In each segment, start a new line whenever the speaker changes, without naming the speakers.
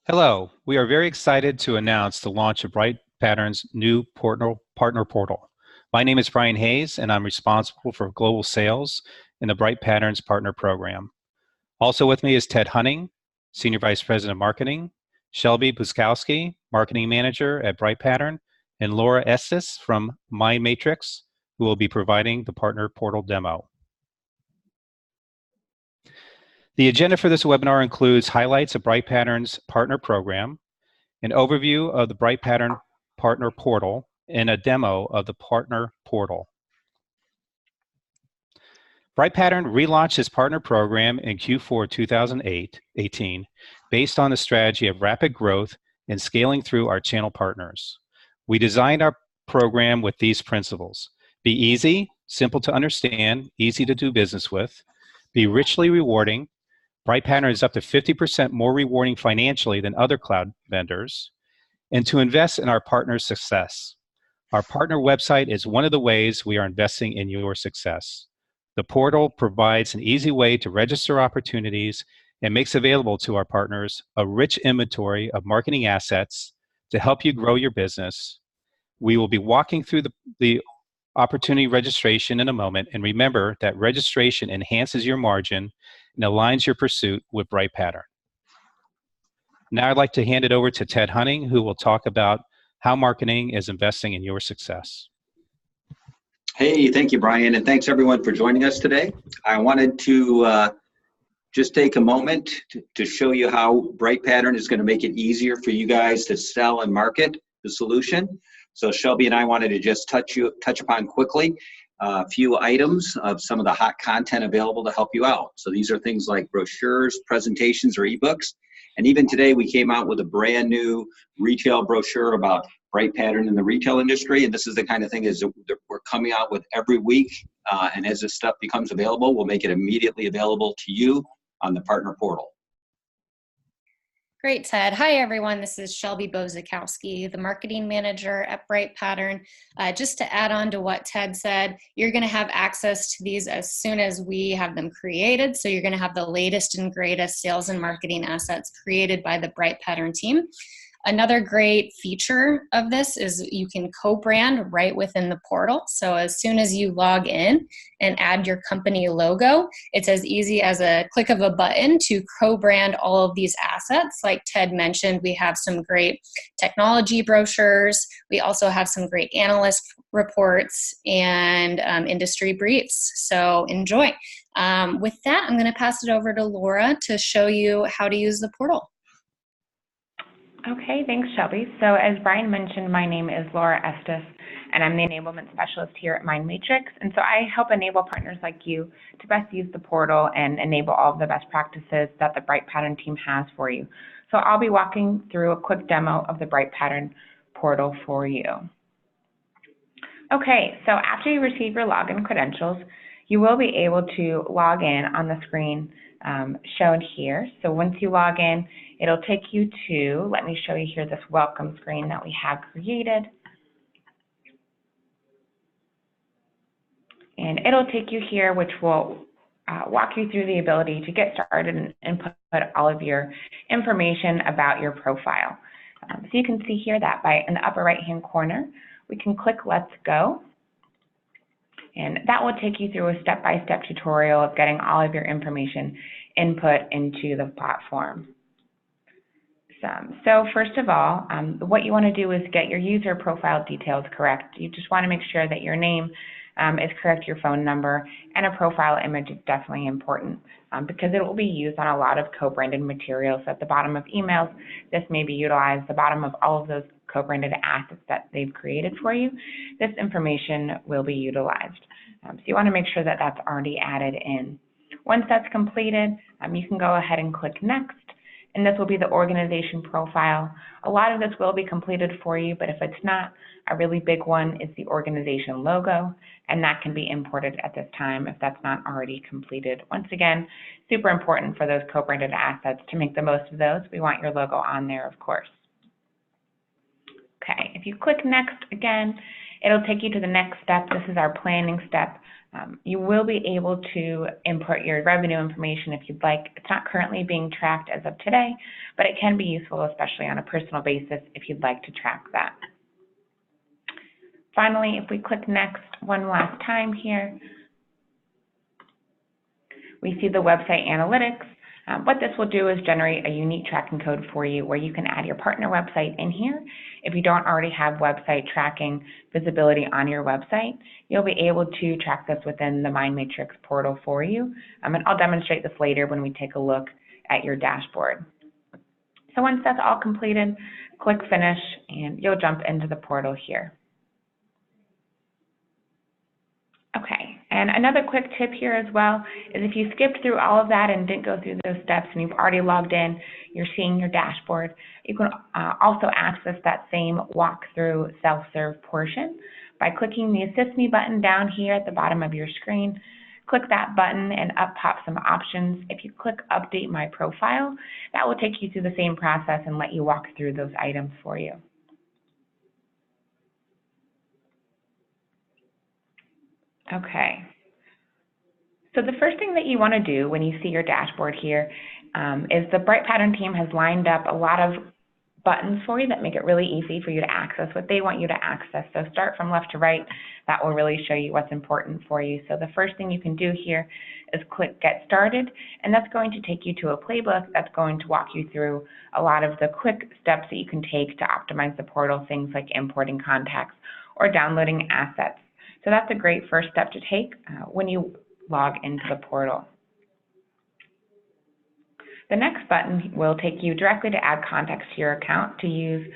Hello, we are very excited to announce the launch of Bright Pattern's new partner portal. My name is Brian Hayes, and I'm responsible for global sales in the Bright Patterns Partner Program. Also with me is Ted Hunting, Senior Vice President of Marketing, Shelby Buskowski, Marketing Manager at Bright Pattern, and Laura Estes from MindMatrix, who will be providing the Partner Portal demo. The agenda for this webinar includes highlights of Bright Pattern's partner program, an overview of the Bright Pattern Partner Portal, and a demo of the Partner Portal. Bright Pattern relaunched its partner program in Q4 2018 based on the strategy of rapid growth and scaling through our channel partners. We designed our program with these principles: be easy, simple to understand, easy to do business with, be richly rewarding. Bright Pattern is up to 50% more rewarding financially than other cloud vendors, and to invest in our partners' success. Our partner website is one of the ways we are investing in your success. The portal provides an easy way to register opportunities and makes available to our partners a rich inventory of marketing assets to help you grow your business. We will be walking through the opportunity registration in a moment, and remember that registration enhances your margin and aligns your pursuit with Bright Pattern. Now I'd like to hand it over to Ted Hunting, who will talk about how marketing is investing in your success.
Hey, thank you, Brian, and thanks everyone for joining us today. I wanted to just take a moment to show you how Bright Pattern is going to make it easier for you guys to sell and market the solution. So Shelby and I wanted to just touch upon quickly a few items of some of the hot content available to help you out. So these are things like brochures, presentations, or ebooks. And even today we came out with a brand new retail brochure about Bright Pattern in the retail industry. And this is the kind of thing that we're coming out with every week. And as this stuff becomes available, we'll make it immediately available to you on the partner portal.
Great, Ted. Hi, everyone. This is Shelby Bozakowski, the marketing manager at Bright Pattern. Just to add on to what Ted said, you're going to have access to these as soon as we have them created. So you're going to have the latest and greatest sales and marketing assets created by the Bright Pattern team. Another great feature of this is you can co-brand right within the portal. So as soon as you log in and add your company logo, it's as easy as a click of a button to co-brand all of these assets. Like Ted mentioned, we have some great technology brochures. We also have some great analyst reports and industry briefs. So enjoy. With that, I'm going to pass it over to Laura to show you how to use the portal.
Okay, thanks, Shelby. So as Brian mentioned, my name is Laura Estes, and I'm the enablement specialist here at MindMatrix. And so I help enable partners like you to best use the portal and enable all of the best practices that the Bright Pattern team has for you. So I'll be walking through a quick demo of the Bright Pattern portal for you. Okay, so after you receive your login credentials, you will be able to log in on the screen shown here. So once you log in, it'll take you to, let me show you here, this welcome screen that we have created. And it'll take you here, which will walk you through the ability to get started and input all of your information about your profile. So you can see here that in the upper right-hand corner, we can click Let's Go. And that will take you through a step-by-step tutorial of getting all of your information input into the platform. So first of all, what you want to do is get your user profile details correct. You just want to make sure that your name is correct, your phone number, and a profile image is definitely important because it will be used on a lot of co-branded materials. At the bottom of emails, this may be utilized. The bottom of all of those co-branded assets that they've created for you, this information will be utilized. So you want to make sure that that's already added in. Once that's completed, you can go ahead and click Next, and this will be the organization profile. A lot of this will be completed for you, but if it's not, a really big one is the organization logo, and that can be imported at this time if that's not already completed. Once again, super important for those co-branded assets. To make the most of those, we want your logo on there, of course. Okay, if you click Next again, it'll take you to the next step. This is our planning step You will be able to input your revenue information if you'd like. It's not currently being tracked as of today, but it can be useful, especially on a personal basis, if you'd like to track that. Finally, if we click next one last time here, we see the website analytics. What this will do is generate a unique tracking code for you where you can add your partner website in here. If you don't already have website tracking visibility on your website, you'll be able to track this within the MindMatrix portal for you. And I'll demonstrate this later when we take a look at your dashboard. So once that's all completed, click Finish and you'll jump into the portal here. Okay, and another quick tip here as well is if you skipped through all of that and didn't go through those steps and you've already logged in, you're seeing your dashboard, you can also access that same walkthrough self-serve portion by clicking the Assist Me button down here at the bottom of your screen. Click that button and up pop some options. If you click Update My Profile, that will take you through the same process and let you walk through those items for you. Okay, so the first thing that you want to do when you see your dashboard here is the Bright Pattern team has lined up a lot of buttons for you that make it really easy for you to access what they want you to access. So start from left to right. That will really show you what's important for you. So the first thing you can do here is click Get Started, and that's going to take you to a playbook that's going to walk you through a lot of the quick steps that you can take to optimize the portal, things like importing contacts or downloading assets. So that's a great first step to take when you log into the portal. The next button will take you directly to add contacts to your account to use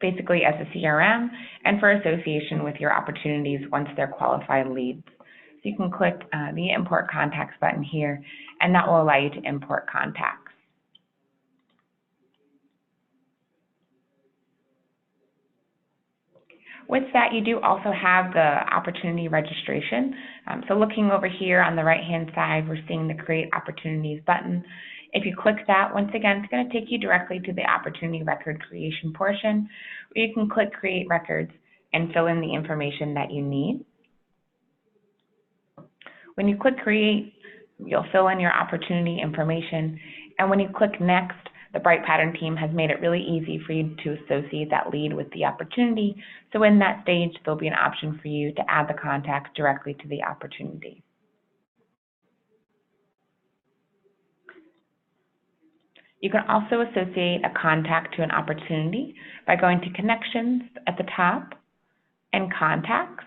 basically as a CRM and for association with your opportunities once they're qualified leads. So you can click the Import Contacts button here, and that will allow you to import contacts. With that, you do also have the opportunity registration. So looking over here on the right-hand side, we're seeing the Create Opportunities button. If you click that, once again, it's going to take you directly to the opportunity record creation portion, where you can click Create Records and fill in the information that you need. When you click Create, you'll fill in your opportunity information, and when you click Next, the Bright Pattern team has made it really easy for you to associate that lead with the opportunity. So in that stage, there'll be an option for you to add the contact directly to the opportunity. You can also associate a contact to an opportunity by going to Connections at the top and Contacts.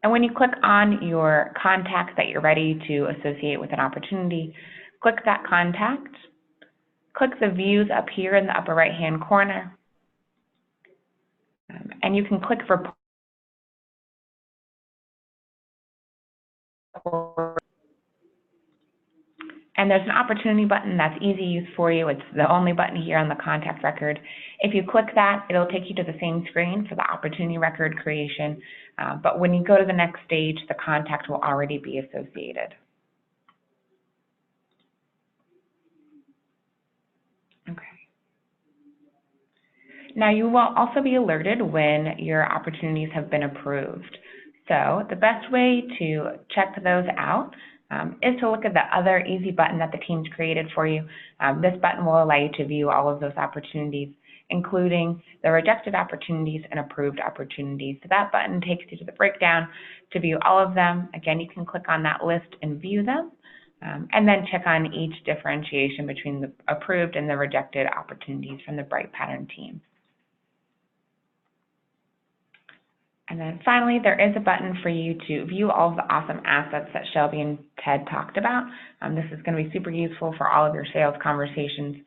And when you click on your contact that you're ready to associate with an opportunity, click that contact, click the views up here in the upper right-hand corner, and you can click Report. And there's an opportunity button that's easy use for you. It's the only button here on the contact record. If you click that, it'll take you to the same screen for the opportunity record creation. But when you go to the next stage, the contact will already be associated. Okay. Now you will also be alerted when your opportunities have been approved. So the best way to check those out is to look at the other easy button that the team's created for you. This button will allow you to view all of those opportunities, including the rejected opportunities and approved opportunities. So that button takes you to the breakdown to view all of them. Again, you can click on that list and view them, and then check on each differentiation between the approved and the rejected opportunities from the Bright Pattern team. And then finally, there is a button for you to view all of the awesome assets that Shelby and Ted talked about. This is going to be super useful for all of your sales conversations.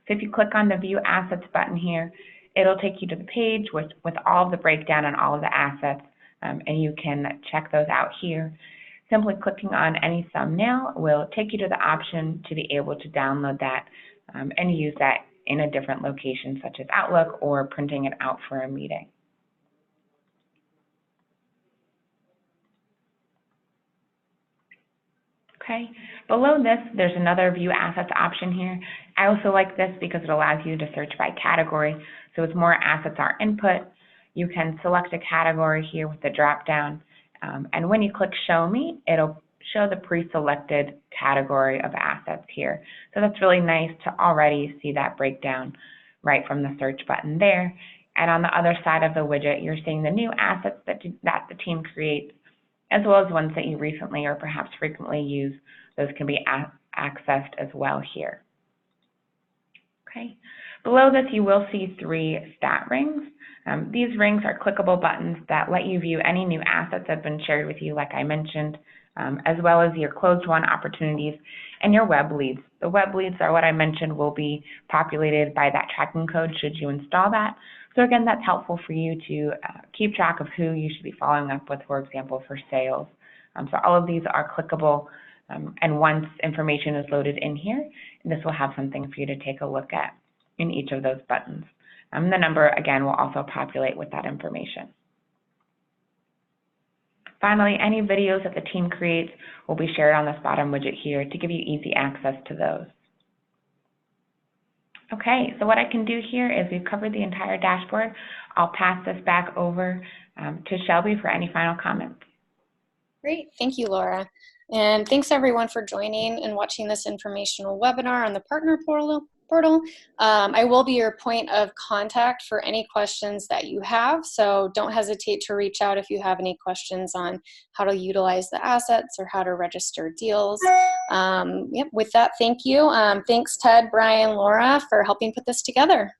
So if you click on the View Assets button here, it'll take you to the page with all of the breakdown on all of the assets, and you can check those out here. Simply clicking on any thumbnail will take you to the option to be able to download that and use that in a different location, such as Outlook or printing it out for a meeting. Okay. Below this, there's another View Assets option here. I also like this because it allows you to search by category. So as more assets are input, you can select a category here with the drop down And when you click Show Me, it'll show the pre-selected category of assets here. So that's really nice to already see that breakdown right from the search button there. And on the other side of the widget, you're seeing the new assets that the team creates, as well as ones that you recently or perhaps frequently use. Those can be accessed as well here. Okay. Below this, you will see 3 stat rings. These rings are clickable buttons that let you view any new assets that have been shared with you, like I mentioned, as well as your closed-won opportunities and your web leads. The web leads are what I mentioned will be populated by that tracking code should you install that. So again, that's helpful for you to keep track of who you should be following up with, for example, for sales. So all of these are clickable, and once information is loaded in here, this will have something for you to take a look at in each of those buttons. The number, again, will also populate with that information. Finally, any videos that the team creates will be shared on this bottom widget here to give you easy access to those. Okay, so what I can do here is we've covered the entire dashboard. I'll pass this back over to Shelby for any final comments.
Great, thank you, Laura. And thanks everyone for joining and watching this informational webinar on the Partner Portal. I will be your point of contact for any questions that you have, so don't hesitate to reach out if you have any questions on how to utilize the assets or how to register deals. With that, thank you. Thanks Ted, Brian, Laura for helping put this together.